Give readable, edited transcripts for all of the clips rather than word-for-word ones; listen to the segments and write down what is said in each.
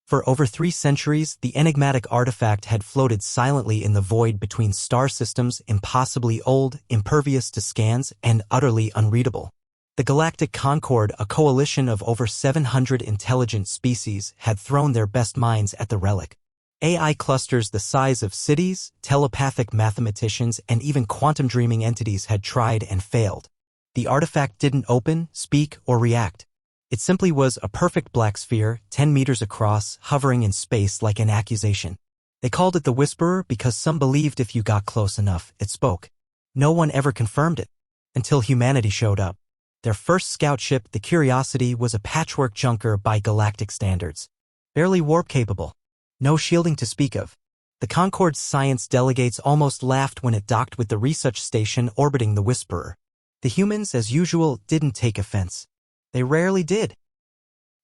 For over 3 centuries, the enigmatic artifact had floated silently in the void between star systems, impossibly old, impervious to scans, and utterly unreadable. The Galactic Concord, a coalition of over 700 intelligent species, had thrown their best minds at the relic. AI clusters the size of cities, telepathic mathematicians, and even quantum dreaming entities had tried and failed. The artifact didn't open, speak, or react. It simply was a perfect black sphere, 10 meters across, hovering in space like an accusation. They called it the Whisperer because some believed if you got close enough, it spoke. No one ever confirmed it. Until humanity showed up. Their first scout ship, the Curiosity, was a patchwork junker by galactic standards. Barely warp-capable. No shielding to speak of. The Concorde's science delegates almost laughed when it docked with the research station orbiting the Whisperer. The humans, as usual, didn't take offense. They rarely did.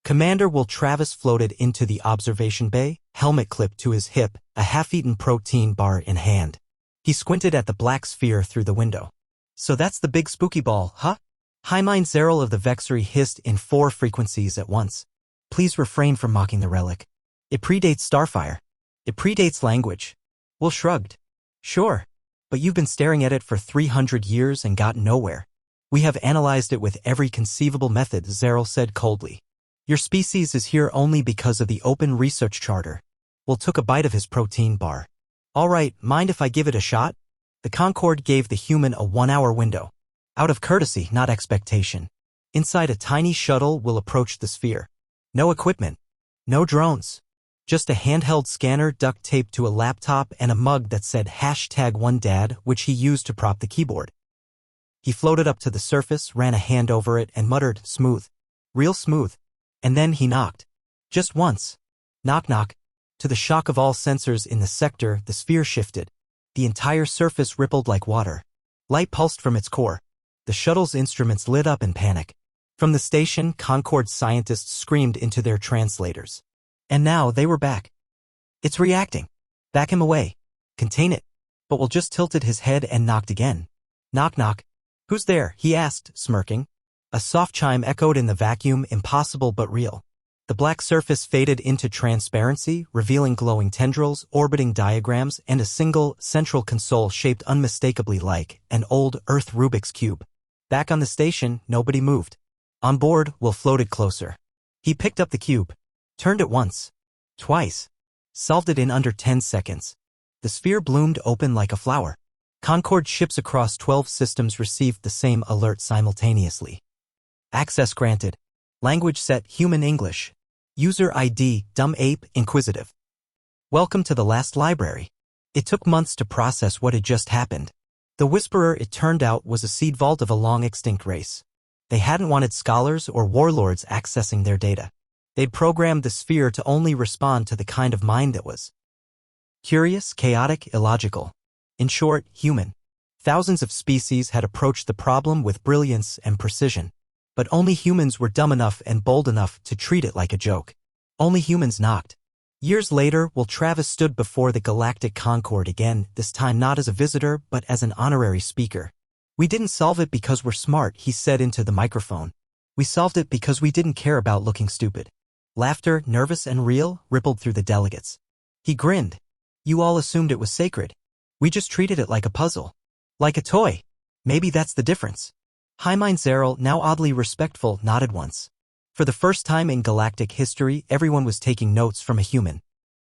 Commander Will Travis floated into the observation bay, helmet clipped to his hip, a half-eaten protein bar in hand. He squinted at the black sphere through the window. So that's the big spooky ball, huh? Hymind Zeril of the Vexery hissed in 4 frequencies at once. Please refrain from mocking the relic. It predates Starfire. It predates language. Will shrugged. Sure. But you've been staring at it for 300 years and got nowhere. We have analyzed it with every conceivable method, Zeril said coldly. Your species is here only because of the Open Research Charter. Will took a bite of his protein bar. All right, mind if I give it a shot? The Concorde gave the human a 1-hour window. Out of courtesy, not expectation. Inside a tiny shuttle will approach the sphere. No equipment. No drones. Just a handheld scanner duct taped to a laptop and a mug that said #1dad, which he used to prop the keyboard. He floated up to the surface, ran a hand over it, and muttered, smooth. Real smooth. And then he knocked. Just once. Knock knock. To the shock of all sensors in the sector, the sphere shifted. The entire surface rippled like water. Light pulsed from its core. The shuttle's instruments lit up in panic. From the station, Concorde scientists screamed into their translators. And now they were back. It's reacting. Back him away. Contain it. But Will just tilted his head and knocked again. Knock knock. Who's there? He asked, smirking. A soft chime echoed in the vacuum, impossible but real. The black surface faded into transparency, revealing glowing tendrils, orbiting diagrams, and a single, central console shaped unmistakably like an old Earth Rubik's Cube. Back on the station, nobody moved. On board, Will floated closer. He picked up the cube. Turned it once. Twice. Solved it in under 10 seconds. The sphere bloomed open like a flower. Concorde ships across 12 systems received the same alert simultaneously. Access granted. Language set Human English. User ID Dumb Ape Inquisitive. Welcome to the last library. It took months to process what had just happened. The Whisperer, it turned out, was a seed vault of a long-extinct race. They hadn't wanted scholars or warlords accessing their data. They'd programmed the sphere to only respond to the kind of mind that was curious, chaotic, illogical. In short, human. Thousands of species had approached the problem with brilliance and precision. But only humans were dumb enough and bold enough to treat it like a joke. Only humans knocked. Years later, Will Travis stood before the Galactic Concorde again, this time not as a visitor, but as an honorary speaker. We didn't solve it because we're smart, he said into the microphone. We solved it because we didn't care about looking stupid. Laughter, nervous and real, rippled through the delegates. He grinned. You all assumed it was sacred. We just treated it like a puzzle. Like a toy. Maybe that's the difference. Hymind Zeril, now oddly respectful, nodded once. For the first time in galactic history, everyone was taking notes from a human.